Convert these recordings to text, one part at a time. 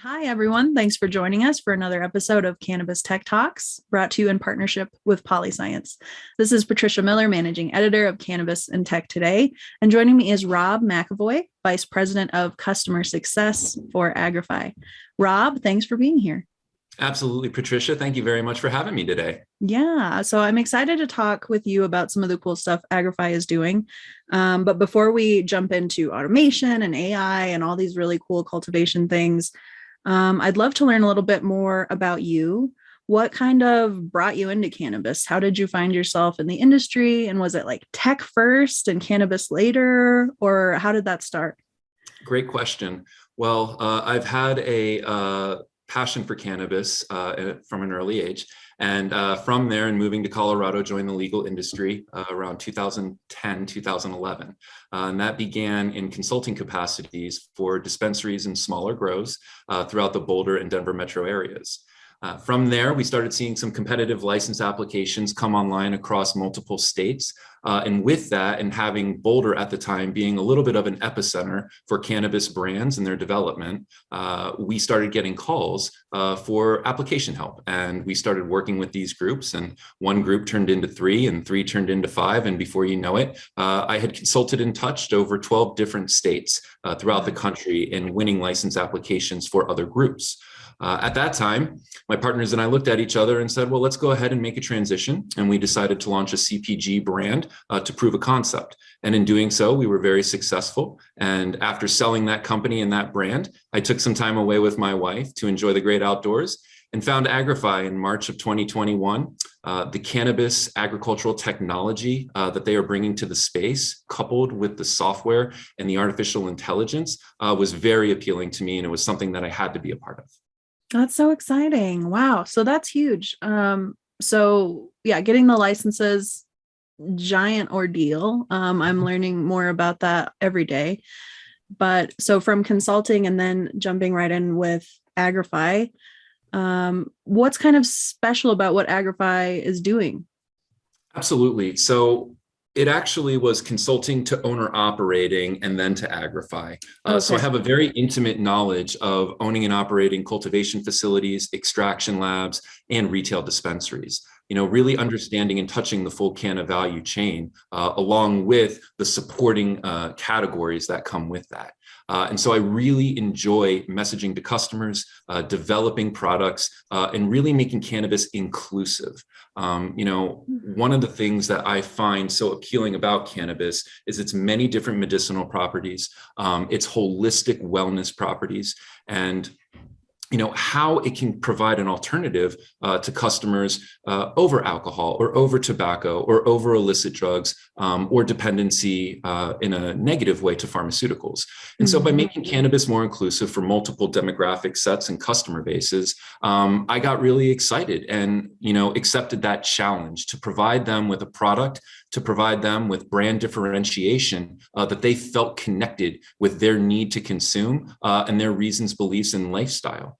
Hi, everyone. Thanks for joining us for another episode of Cannabis Tech Talks, brought to you in partnership with PolyScience. This is Patricia Miller, Managing Editor of Cannabis and Tech Today. And joining me is Rob McEvoy, Vice President of Customer Success for Agrify. Rob, thanks for being here. Absolutely, Patricia. Thank you very much for having me today. Yeah, so I'm excited to talk with you about some of the cool stuff Agrify is doing. But before we jump into automation and AI and all these really cool cultivation things, I'd love to learn a little bit more about you. What kind of brought you into cannabis? How did you find yourself in the industry? And was it like tech first and cannabis later? Or how did that start? Great question. Well, I've had a passion for cannabis from an early age. And from there and moving to Colorado, joined the legal industry around 2010, 2011. And that began in consulting capacities for dispensaries and smaller grows throughout the Boulder and Denver metro areas. From there, we started seeing some competitive license applications come online across multiple states. And with that, and having Boulder at the time being a little bit of an epicenter for cannabis brands and their development, we started getting calls for application help. And we started working with these groups, and one group turned into three, and three turned into five. And before you know it, I had consulted and touched over 12 different states throughout the country in winning license applications for other groups. At that time, my partners and I looked at each other and said, well, let's go ahead and make a transition. And we decided to launch a CPG brand to prove a concept. And in doing so, we were very successful. And after selling that company and that brand, I took some time away with my wife to enjoy the great outdoors and found Agrify in March of 2021. The cannabis agricultural technology that they are bringing to the space, coupled with the software and the artificial intelligence, was very appealing to me. And it was something that I had to be a part of. That's so exciting. Wow. So that's huge. So yeah, getting the licenses, giant ordeal. I'm learning more about that every day. But so from consulting and then jumping right in with Agrify, what's kind of special about what Agrify is doing? Absolutely. So it actually was consulting to owner operating and then to Agrify. So I have a very intimate knowledge of owning and operating cultivation facilities, extraction labs, and retail dispensaries. You know, really understanding and touching the full canna value chain, along with the supporting categories that come with that. And so I really enjoy messaging to customers, developing products, and really making cannabis inclusive. One of the things that I find so appealing about cannabis is its many different medicinal properties, its holistic wellness properties, and how it can provide an alternative to customers over alcohol or over tobacco or over illicit drugs or dependency in a negative way to pharmaceuticals. And so by making cannabis more inclusive for multiple demographic sets and customer bases, I got really excited and, accepted that challenge to provide them with a product, to provide them with brand differentiation that they felt connected with their need to consume and their reasons, beliefs, and lifestyle.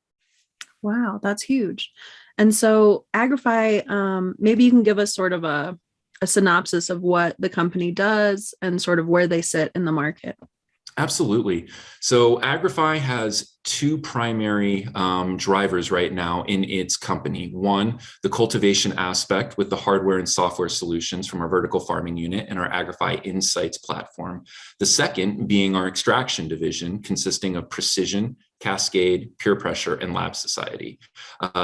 Wow, that's huge. And so Agrify, maybe you can give us sort of a synopsis of what the company does and sort of where they sit in the market. Absolutely. So Agrify has two primary drivers right now in its company. One, the cultivation aspect with the hardware and software solutions from our vertical farming unit and our Agrify Insights platform. The second being our extraction division, consisting of Precision, Cascade, Pure Pressure, and Lab Society.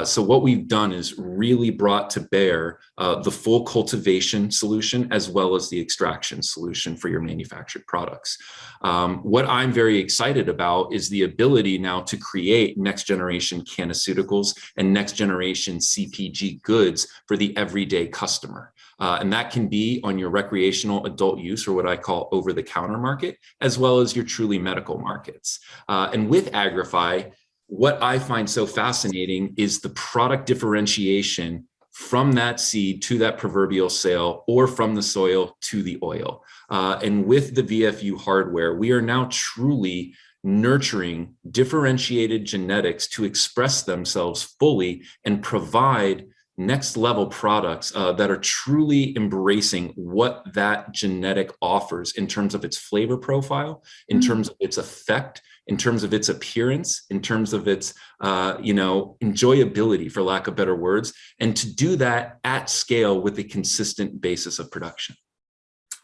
So what we've done is really brought to bear the full cultivation solution as well as the extraction solution for your manufactured products. What I'm very excited about is the ability now to create next generation cannaceuticals and next generation CPG goods for the everyday customer. And that can be on your recreational adult use, or what I call over-the-counter market, as well as your truly medical markets. And with Agrify, what I find so fascinating is the product differentiation from that seed to that proverbial sale, or from the soil to the oil. And with the VFU hardware, we are now truly nurturing differentiated genetics to express themselves fully and provide next level products that are truly embracing what that genetic offers in terms of its flavor profile, in terms of its effect, in terms of its appearance, in terms of its, enjoyability, for lack of better words, and to do that at scale with a consistent basis of production.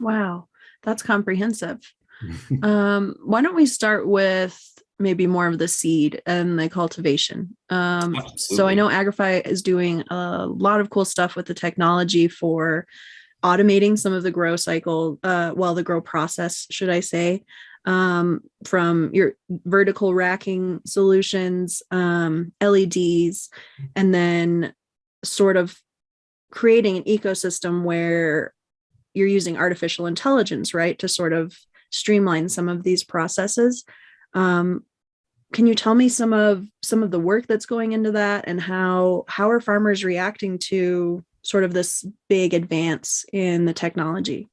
Wow, that's comprehensive. Why don't we start with maybe more of the seed and the cultivation? So I know Agrify is doing a lot of cool stuff with the technology for automating some of the grow cycle, the grow process, should I say, from your vertical racking solutions, LEDs, and then sort of creating an ecosystem where you're using artificial intelligence, right, to sort of streamline some of these processes. Can you tell me some of the work that's going into that, and how are farmers reacting to sort of this big advance in the technology?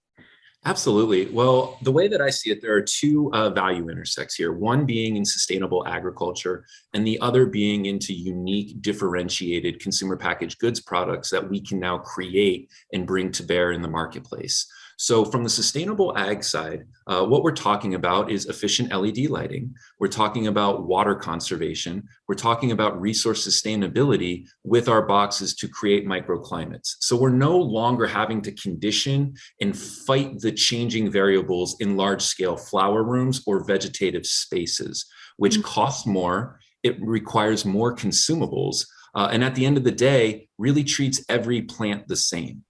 Absolutely. Well, the way that I see it, there are two value intersects here, one being in sustainable agriculture and the other being into unique, differentiated consumer packaged goods products that we can now create and bring to bear in the marketplace. So from the sustainable ag side, what we're talking about is efficient LED lighting. We're talking about water conservation. We're talking about resource sustainability with our boxes to create microclimates. So we're no longer having to condition and fight the changing variables in large scale flower rooms or vegetative spaces, which cost more. It requires more consumables. And at the end of the day, really treats every plant the same.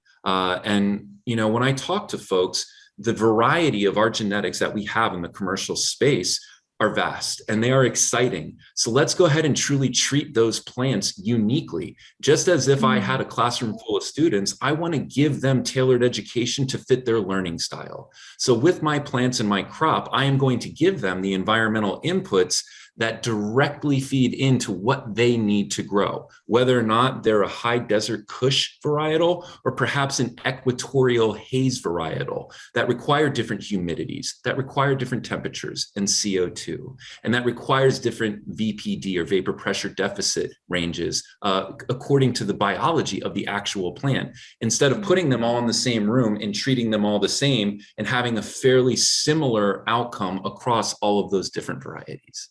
When I talk to folks, the variety of our genetics that we have in the commercial space are vast and they are exciting. So let's go ahead and truly treat those plants uniquely. Just as if I had a classroom full of students, I want to give them tailored education to fit their learning style. So with my plants and my crop, I am going to give them the environmental inputs that directly feed into what they need to grow, whether or not they're a high desert Kush varietal or perhaps an equatorial haze varietal that require different humidities, that require different temperatures and CO2, and that requires different VPD or vapor pressure deficit ranges according to the biology of the actual plant. Instead of putting them all in the same room and treating them all the same and having a fairly similar outcome across all of those different varieties.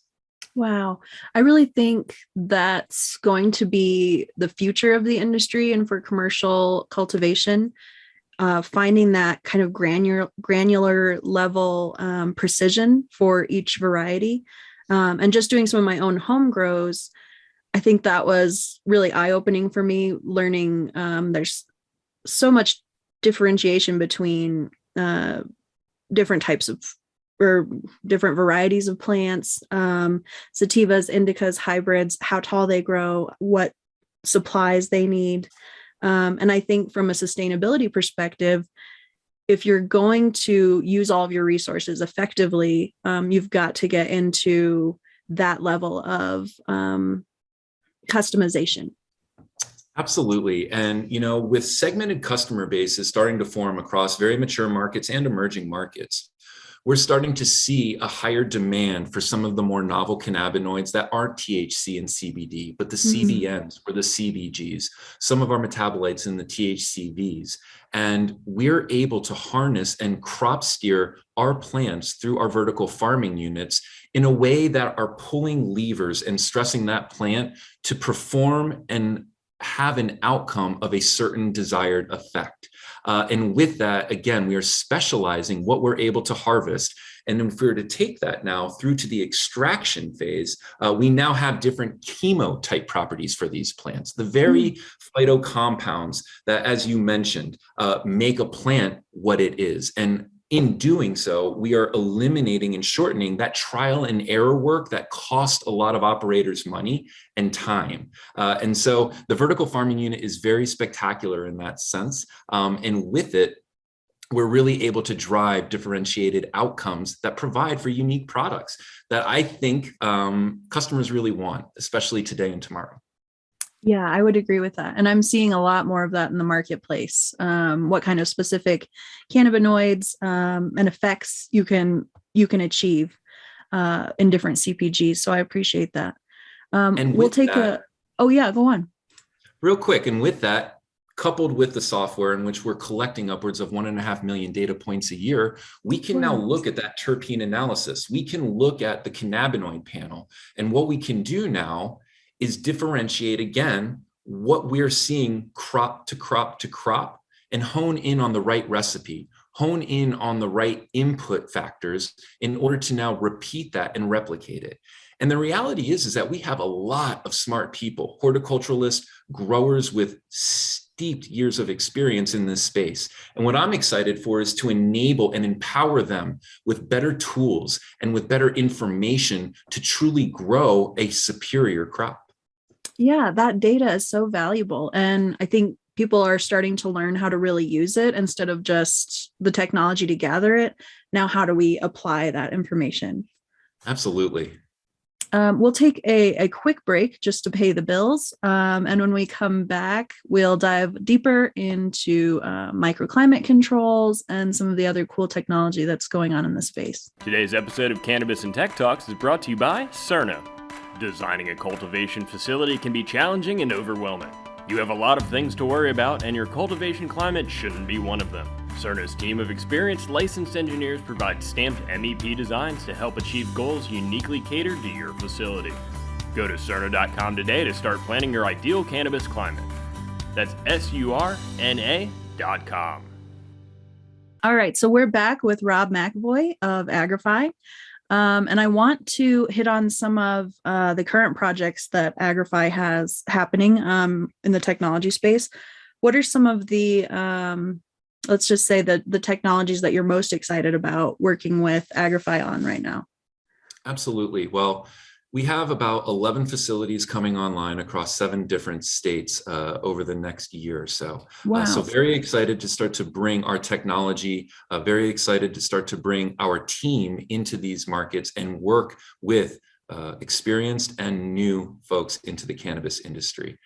Wow. I really think that's going to be the future of the industry and for commercial cultivation, finding that kind of granular level precision for each variety. And just doing some of my own home grows, I think that was really eye-opening for me, learning there's so much differentiation between different types of or different varieties of plants, sativas, indicas, hybrids, how tall they grow, what supplies they need. And I think from a sustainability perspective, if you're going to use all of your resources effectively, you've got to get into that level of customization. Absolutely. And, with segmented customer bases starting to form across very mature markets and emerging markets, we're starting to see a higher demand for some of the more novel cannabinoids that aren't THC and CBD, but the CBNs or the CBGs, some of our metabolites in the THCVs. And we're able to harness and crop steer our plants through our vertical farming units in a way that are pulling levers and stressing that plant to perform and have an outcome of a certain desired effect. And with that, again, we are specializing what we're able to harvest. And if we were to take that now through to the extraction phase, we now have different chemo-type properties for these plants. The very phytocompounds that, as you mentioned, make a plant what it is. And in doing so, we are eliminating and shortening that trial and error work that cost a lot of operators money and time. And so the vertical farming unit is very spectacular in that sense. And with it, we're really able to drive differentiated outcomes that provide for unique products that I think customers really want, especially today and tomorrow. Yeah, I would agree with that. And I'm seeing a lot more of that in the marketplace. What kind of specific cannabinoids and effects you can achieve in different CPGs. So I appreciate that. And we'll take that, oh yeah, go on. real quick. And with that, coupled with the software in which we're collecting upwards of 1.5 million data points a year, we can now look at that terpene analysis. We can look at the cannabinoid panel. And what we can do now is differentiate again what we're seeing crop to crop to crop and hone in on the right recipe, hone in on the right input factors in order to now repeat that and replicate it. And the reality is that we have a lot of smart people, horticulturalists, growers with steeped years of experience in this space. And what I'm excited for is to enable and empower them with better tools and with better information to truly grow a superior crop. Yeah, that data is so valuable. And I think people are starting to learn how to really use it instead of just the technology to gather it. Now, how do we apply that information? Absolutely. We'll take a quick break just to pay the bills. And when we come back, we'll dive deeper into microclimate controls and some of the other cool technology that's going on in the space. Today's episode of Cannabis and Tech Talks is brought to you by Cerna. Designing a cultivation facility can be challenging and overwhelming. You have a lot of things to worry about, and your cultivation climate shouldn't be one of them. Cerna's team of experienced licensed engineers provides stamped MEP designs to help achieve goals uniquely catered to your facility. Go to Cerna.com today to start planning your ideal cannabis climate. That's SURNA.com. All right, so we're back with Rob McEvoy of Agrify. And I want to hit on some of the current projects that Agrify has happening in the technology space. What are some of the, let's just say the technologies that you're most excited about working with Agrify on right now? Absolutely. Well, we have about 11 facilities coming online across 7 different states over the next year or so. Wow. So very excited to start to bring our technology, very excited to start to bring our team into these markets and work with experienced and new folks into the cannabis industry.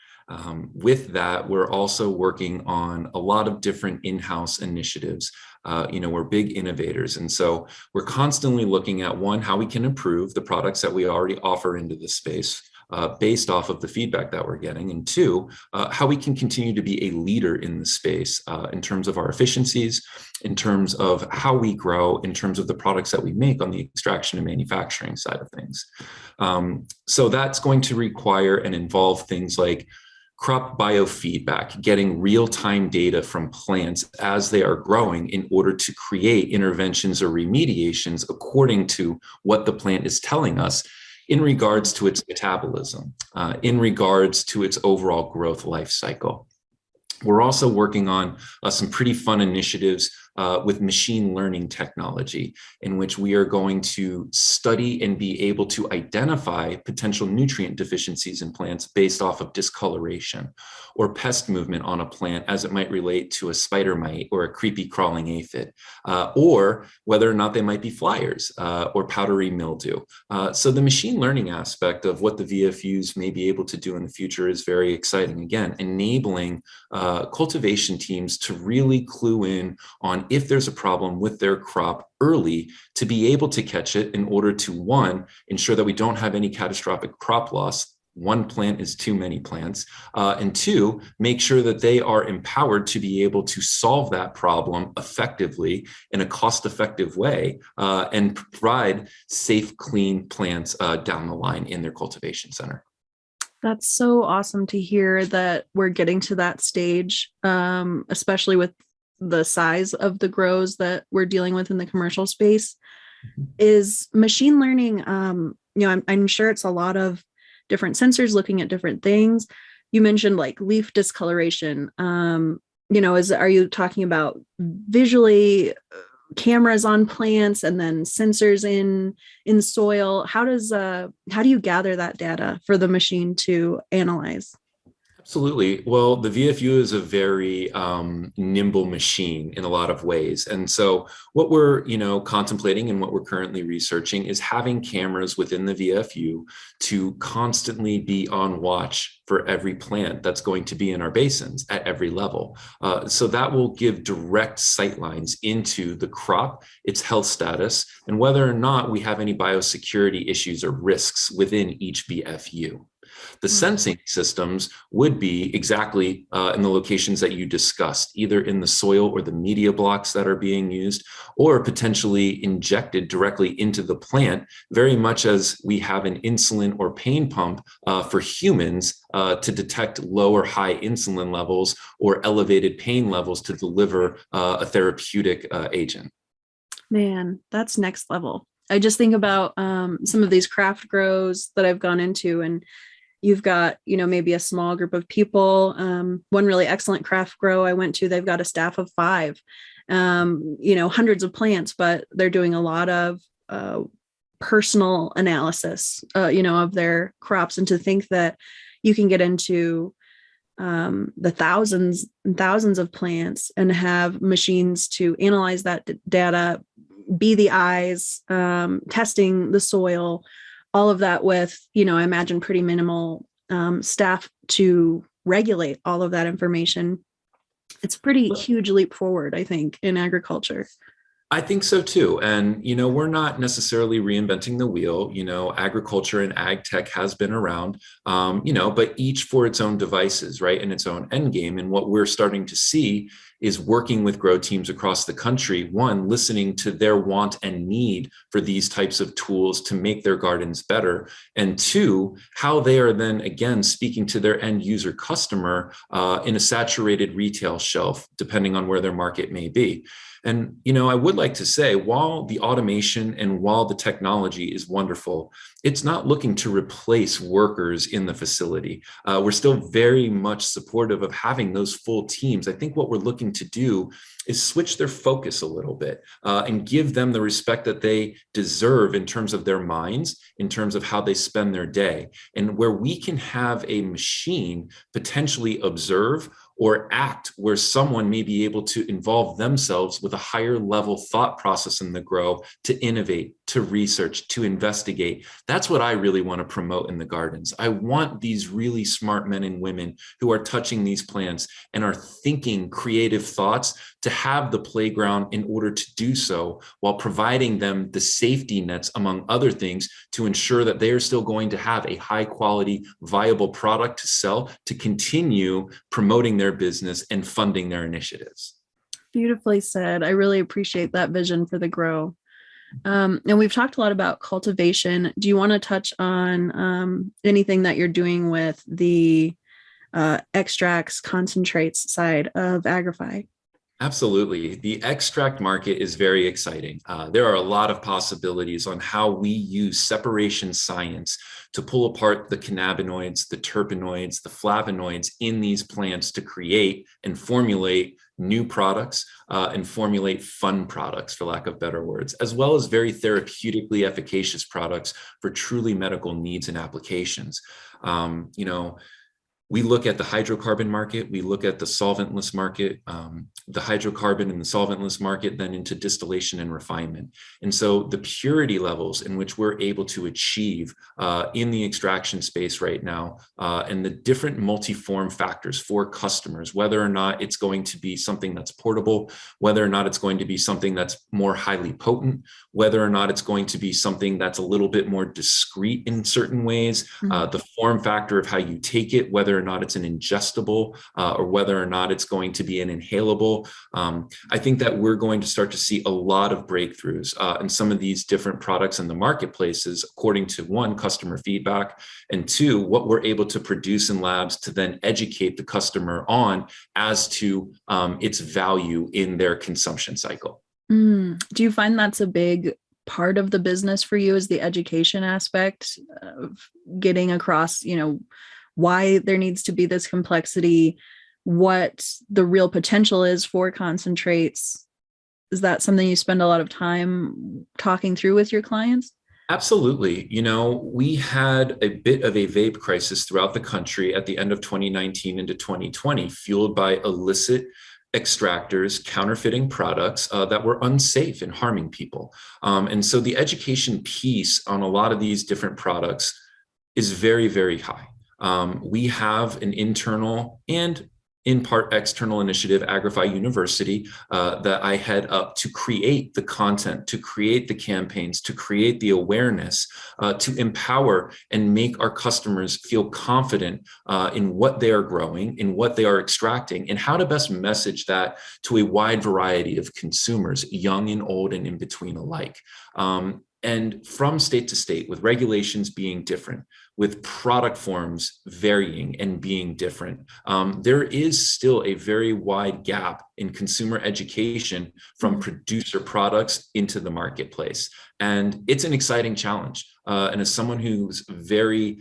With that, we're also working on a lot of different in-house initiatives. We're big innovators. And so we're constantly looking at, one, how we can improve the products that we already offer into this space based off of the feedback that we're getting. And two, how we can continue to be a leader in the space in terms of our efficiencies, in terms of how we grow, in terms of the products that we make on the extraction and manufacturing side of things. So that's going to require and involve things like crop biofeedback, getting real-time data from plants as they are growing in order to create interventions or remediations according to what the plant is telling us in regards to its metabolism, in regards to its overall growth life cycle. We're also working on some pretty fun initiatives with machine learning technology, in which we are going to study and be able to identify potential nutrient deficiencies in plants based off of discoloration or pest movement on a plant as it might relate to a spider mite or a creepy crawling aphid, or whether or not they might be flyers or powdery mildew. So the machine learning aspect of what the VFUs may be able to do in the future is very exciting. Again, enabling cultivation teams to really clue in on if there's a problem with their crop early, to be able to catch it in order to, one, ensure that we don't have any catastrophic crop loss. One plant is too many plants. And two, make sure that they are empowered to be able to solve that problem effectively in a cost-effective way and provide safe, clean plants down the line in their cultivation center. That's so awesome to hear that we're getting to that stage, especially with the size of the grows that we're dealing with in the commercial space. Is machine learning, I'm sure it's a lot of different sensors looking at different things. You mentioned like leaf discoloration. Are you talking about visually cameras on plants and then sensors in soil? How do you gather that data for the machine to analyze? Absolutely. Well, the VFU is a very nimble machine in a lot of ways. And so what we're, contemplating and what we're currently researching is having cameras within the VFU to constantly be on watch for every plant that's going to be in our basins at every level. So that will give direct sight lines into the crop, its health status, and whether or not we have any biosecurity issues or risks within each VFU. The sensing systems would be exactly in the locations that you discussed, either in the soil or the media blocks that are being used, or potentially injected directly into the plant, very much as we have an insulin or pain pump for humans to detect low or high insulin levels or elevated pain levels to deliver a therapeutic agent. Man, that's next level. I just think about some of these craft grows that I've gone into, and you've got, maybe a small group of people. One really excellent craft grow I went to, they've got a staff of 5, hundreds of plants, but they're doing a lot of personal analysis, of their crops. And to think that you can get into the thousands and thousands of plants and have machines to analyze that data, be the eyes, testing the soil, all of that with, I imagine pretty minimal staff to regulate all of that information. It's pretty huge leap forward, I think, in agriculture. I think so too. And, we're not necessarily reinventing the wheel. Agriculture and ag tech has been around, but each for its own devices, right? And its own end game. And what we're starting to see is working with grow teams across the country, one, listening to their want and need for these types of tools to make their gardens better. And two, how they are then again speaking to their end user customer in a saturated retail shelf, depending on where their market may be. And, I would like to say, while the automation and while the technology is wonderful, it's not looking to replace workers in the facility. We're still very much supportive of having those full teams. I think what we're looking to do is switch their focus a little bit and give them the respect that they deserve in terms of their minds, in terms of how they spend their day, and where we can have a machine potentially observe or act where someone may be able to involve themselves with a higher level thought process in the grow to innovate, to research, to investigate. That's what I really want to promote in the gardens. I want these really smart men and women who are touching these plants and are thinking creative thoughts to have the playground in order to do so, while providing them the safety nets, among other things, to ensure that they are still going to have a high quality, viable product to sell, to continue promoting their business and funding their initiatives. Beautifully said. I really appreciate that vision for the grow. And we've talked a lot about cultivation. Do you want to touch on anything that you're doing with the extracts, concentrates side of Agrify? Absolutely. The extract market is very exciting. There are a lot of possibilities on how we use separation science to pull apart the cannabinoids, the terpenoids, the flavonoids in these plants to create and formulate new products and formulate fun products, for lack of better words, as well as very therapeutically efficacious products for truly medical needs and applications. We look at the hydrocarbon market, we look at the solventless market, the hydrocarbon and the solventless market, then into distillation and refinement. And so the purity levels in which we're able to achieve in the extraction space right now, and the different multi-form factors for customers, whether or not it's going to be something that's portable, whether or not it's going to be something that's more highly potent, whether or not it's going to be something that's a little bit more discreet in certain ways, the form factor of how you take it, whether or not it's an ingestible or whether or not it's going to be an inhalable. I think that we're going to start to see a lot of breakthroughs in some of these different products in the marketplaces, according to one, customer feedback, and two, what we're able to produce in labs to then educate the customer on as to its value in their consumption cycle. Do you find that's a big part of the business for you, is the education aspect of getting across, why there needs to be this complexity, what the real potential is for concentrates? Is that something you spend a lot of time talking through with your clients? Absolutely. We had a bit of a vape crisis throughout the country at the end of 2019 into 2020, fueled by illicit extractors, counterfeiting products that were unsafe and harming people. And so the education piece on a lot of these different products is very, very high. We have an internal and in part external initiative, Agrify University, that I head up to create the content, to create the campaigns, to create the awareness, to empower and make our customers feel confident in what they are growing, in what they are extracting, and how to best message that to a wide variety of consumers, young and old and in between alike. And from state to state, with regulations being different, with product forms varying and being different, there is still a very wide gap in consumer education from producer products into the marketplace. And it's an exciting challenge. And as someone who's very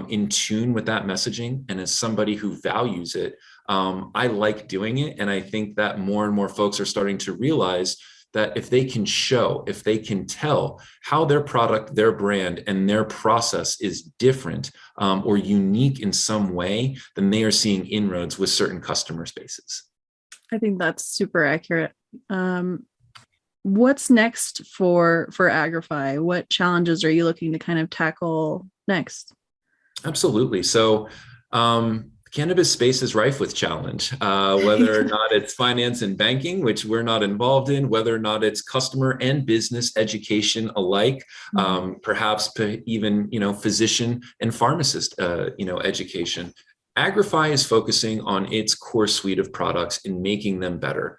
in tune with that messaging, and as somebody who values it, I like doing it. And I think that more and more folks are starting to realize that if they can show, if they can tell how their product, their brand, and their process is different or unique in some way, then they are seeing inroads with certain customer spaces. I think that's super accurate. What's next for Agrify? What challenges are you looking to kind of tackle next? Absolutely. So cannabis space is rife with challenge, whether or not it's finance and banking, which we're not involved in, whether or not it's customer and business education alike, perhaps even, physician and pharmacist, education. Agrify is focusing on its core suite of products and making them better.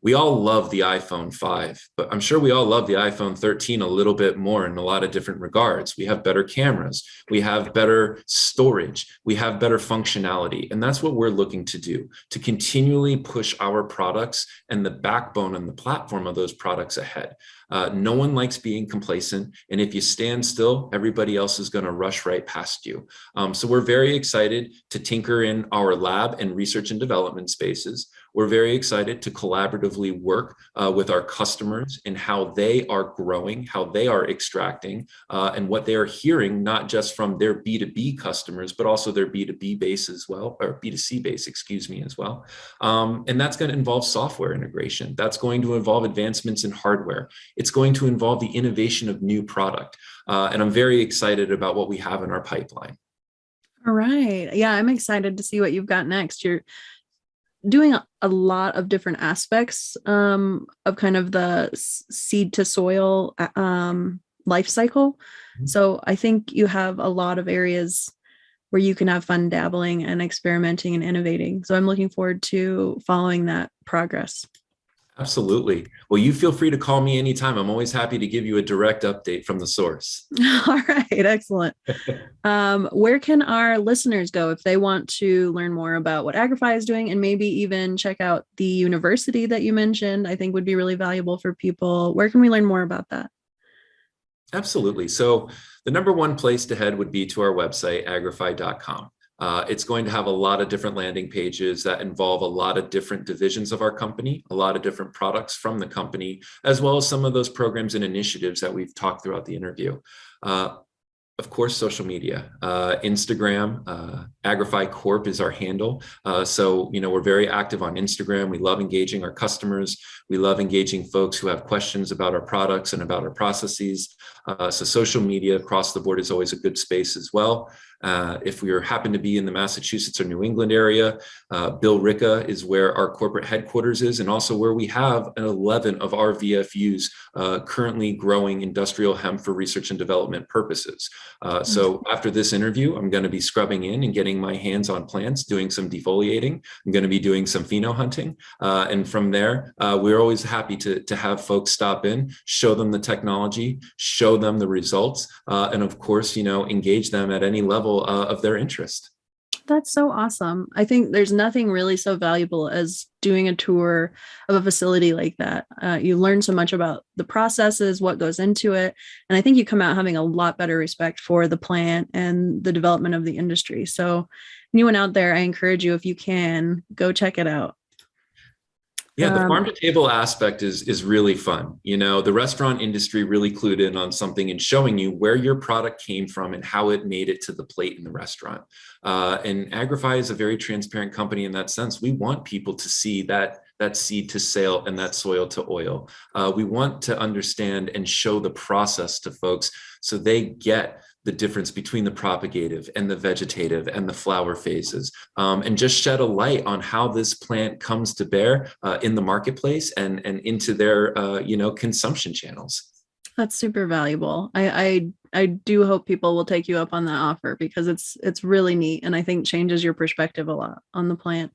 We all love the iPhone 5, but I'm sure we all love the iPhone 13 a little bit more in a lot of different regards. We have better cameras, we have better storage, we have better functionality. And that's what we're looking to do, to continually push our products and the backbone and the platform of those products ahead. No one likes being complacent. And if you stand still, everybody else is going to rush right past you. So we're very excited to tinker in our lab and research and development spaces. We're very excited to collaboratively work with our customers in how they are growing, how they are extracting, and what they are hearing, not just from their B2B customers, but also their B2B base as well, or B2C base, as well. And that's going to involve software integration. That's going to involve advancements in hardware. It's going to involve the innovation of new product. And I'm very excited about what we have in our pipeline. All right. Yeah, I'm excited to see what you've got next. You're doing a lot of different aspects of kind of the seed to soil life cycle. So I think you have a lot of areas where you can have fun dabbling and experimenting and innovating. So I'm looking forward to following that progress. Absolutely. Well, you feel free to call me anytime. I'm always happy to give you a direct update from the source. All right. Excellent. Where can our listeners go if they want to learn more about what Agrify is doing and maybe even check out the university that you mentioned? I think would be really valuable for people. Where can we learn more about that? Absolutely. So the number one place to head would be to our website, agrify.com. It's going to have a lot of different landing pages that involve a lot of different divisions of our company, a lot of different products from the company, as well as some of those programs and initiatives that we've talked throughout the interview. Of course, social media, Instagram, Agrify Corp is our handle. So, we're very active on Instagram. We love engaging our customers. We love engaging folks who have questions about our products and about our processes. So social media across the board is always a good space as well. If we happen to be in the Massachusetts or New England area, Billerica is where our corporate headquarters is, and also where we have 11 of our VFUs currently growing industrial hemp for research and development purposes. So after this interview, I'm going to be scrubbing in and getting my hands on plants, doing some defoliating. I'm going to be doing some pheno hunting. And from there, we're always happy to have folks stop in, show them the technology, show them the results, and of course, engage them at any level of their interest. That's so awesome. I think there's nothing really so valuable as doing a tour of a facility like that. You learn so much about the processes, what goes into it. And I think you come out having a lot better respect for the plant and the development of the industry. So anyone out there, I encourage you, if you can, go check it out. Yeah, the farm to table aspect is really fun. The restaurant industry really clued in on something and showing you where your product came from and how it made it to the plate in the restaurant. And Agrify is a very transparent company in that sense. We want people to see that seed to sale and that soil to oil. We want to understand and show the process to folks so they get the difference between the propagative and the vegetative and the flower phases, and just shed a light on how this plant comes to bear in the marketplace and into their consumption channels. That's super valuable. I do hope people will take you up on that offer, because it's really neat, and I think changes your perspective a lot on the plant.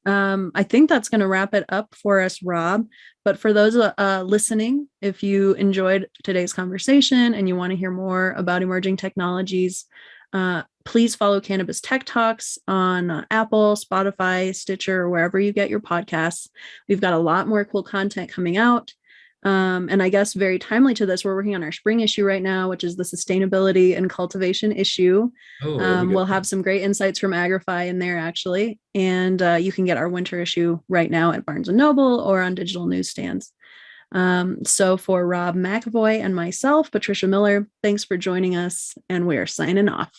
I think that's going to wrap it up for us, Rob. But for those listening, if you enjoyed today's conversation and you want to hear more about emerging technologies, please follow Cannabis Tech Talks on Apple, Spotify, Stitcher, or wherever you get your podcasts. We've got a lot more cool content coming out. And I guess very timely to this, we're working on our spring issue right now, which is the sustainability and cultivation issue. We'll have some great insights from Agrify in there, actually. And you can get our winter issue right now at Barnes & Noble or on digital newsstands. So for Rob McEvoy and myself, Patricia Miller, thanks for joining us, and we're signing off.